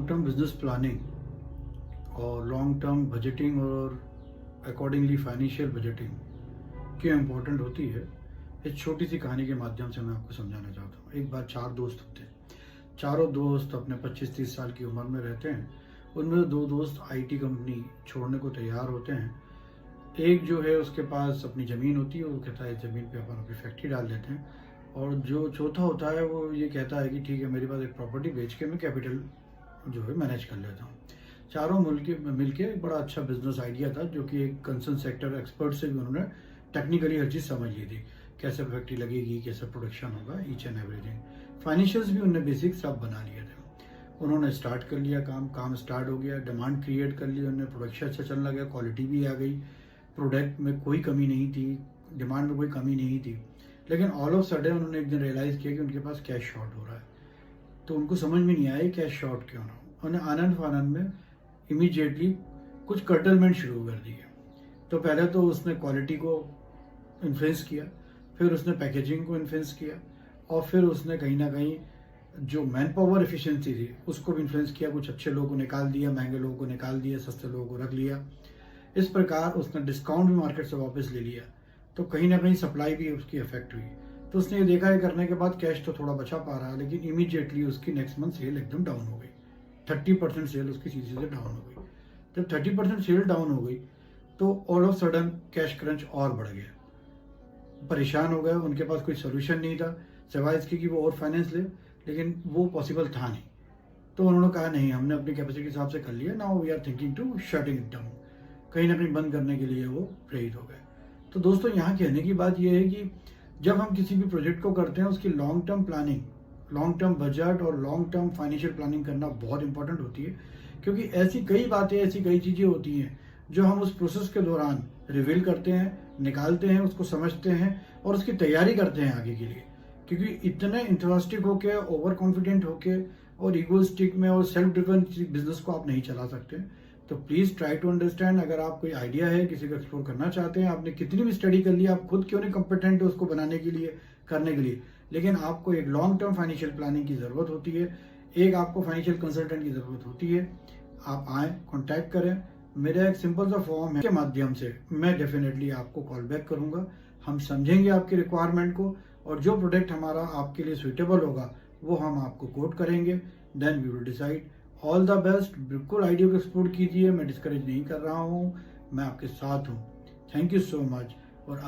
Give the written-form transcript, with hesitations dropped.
Long term business planning और long term budgeting और accordingly financial budgeting क्यों important होती है, इस छोटी सी कहानी के माध्यम से मैं आपको समझाना चाहता हूँ। एक बार 4 दोस्त थे। चारों दोस्त अपने 25-30 साल की उम्र में रहते हैं। उनमें से 2 दोस्त आईटी कंपनी छोड़ने को तैयार होते हैं। एक जो है उसके पास अपनी ज़मीन होती है, वो कहता है ज़मीन पे अपन अपनी फैक्ट्री डाल देते हैं। और जो चौथा होता है वो ये कहता है कि ठीक है, मेरे पास एक प्रॉपर्टी बेच के मैं कैपिटल जो है मैनेज कर लेता हूँ। चारों मिलके एक बड़ा अच्छा बिजनेस आइडिया था, जो कि एक कंसर्न सेक्टर एक्सपर्ट से भी उन्होंने टेक्निकली हर चीज़ समझ ली थी, कैसे फैक्ट्री लगेगी, कैसे प्रोडक्शन होगा, ईच एंड एवरीथिंग। फाइनेंशियल्स भी उन्होंने बेसिक सब बना लिए थे। उन्होंने स्टार्ट कर लिया, काम स्टार्ट हो गया, डिमांड क्रिएट कर ली उन्होंने, प्रोडक्शन अच्छा चलने लगा, क्वालिटी भी आ गई, प्रोडक्ट में कोई कमी नहीं थी, डिमांड में कोई कमी नहीं थी। लेकिन ऑल ऑफ सडन उन्होंने एक दिन रियलाइज़ किया कि उनके पास कैश शॉर्ट हो रहा है। तो उनको समझ में नहीं आया कैश शॉर्ट क्यों ना हो। उन्होंने आनंद फानंद में इमीडिएटली कुछ कर्टलमेंट शुरू कर दिए। तो पहले तो उसने क्वालिटी को इन्फ्लुएंस किया, फिर उसने पैकेजिंग को इन्फ्लुएंस किया, और फिर उसने कहीं ना कहीं जो मैन पावर एफिशिएंसी थी उसको भी इन्फ्लुएंस किया। कुछ अच्छे लोगों को निकाल दिया, महंगे लोगों को निकाल दिया, सस्ते लोगों को रख लिया। इस प्रकार उसने डिस्काउंट भी मार्केट से वापस ले लिया। तो कहीं ना कहीं सप्लाई भी उसकी अफेक्ट हुई। तो उसने ये देखा है करने के बाद कैश तो थोड़ा बचा पा रहा है, लेकिन इमीडिएटली उसकी नेक्स्ट मंथ सेल एकदम डाउन हो गई। 30% सेल उसकी सीधी से डाउन हो गई। जब 30% सेल डाउन हो गई तो all of sudden cash crunch और बढ़ गया। परेशान हो गए, उनके पास कोई सोल्यूशन नहीं था सिवाय इसके कि वो और फाइनेंस ले, लेकिन वो पॉसिबल था नहीं। तो उन्होंने कहा नहीं, हमने अपनी कैपेसिटी के हिसाब से कर लिया, now we are thinking to shutting it down. कहीं ना कहीं बंद करने के लिए वो प्रेरित हो गए। तो दोस्तों, यहाँ कहने की बात यह है कि जब हम किसी भी प्रोजेक्ट को करते हैं, उसकी long term planning, long term budget और लॉन्ग टर्म फाइनेंशियल प्लानिंग करना बहुत इंपॉर्टेंट होती है। क्योंकि ऐसी कई बातें, ऐसी कई चीज़ें होती हैं जो हम उस प्रोसेस के दौरान रिवील करते हैं, निकालते हैं, उसको समझते हैं और उसकी तैयारी करते हैं आगे के लिए। क्योंकि इतने इंटरेस्टिक होके, ओवर कॉन्फिडेंट होके और ईगोइस्टिक में और सेल्फ ड्रिवन बिजनेस को आप नहीं चला सकते। तो प्लीज़ ट्राई टू अंडरस्टैंड। अगर आप कोई आइडिया है, किसी को एक्सप्लोर करना चाहते हैं, आपने कितनी भी स्टडी कर ली, आप खुद क्यों नहीं कॉम्पिटेंट है उसको बनाने के लिए, करने के लिए, लेकिन आपको एक लॉन्ग टर्म फाइनेंशियल प्लानिंग की ज़रूरत होती है, एक आपको फाइनेंशियल कंसल्टेंट की ज़रूरत होती है। आप आएँ, कॉन्टैक्ट करें। मेरा एक सिंपल सा फॉर्म है, के माध्यम से मैं डेफिनेटली आपको कॉल बैक करूँगा। हम समझेंगे आपकी रिक्वायरमेंट को, और जो प्रोडक्ट हमारा आपके लिए सुइटेबल होगा वो हम आपको कोट करेंगे। Then we will decide. All the best. बिल्कुल आइडिया को एक्सप्लोर कीजिए, मैं डिस्करेज नहीं कर रहा हूँ, मैं आपके साथ हूँ। Thank you so much. और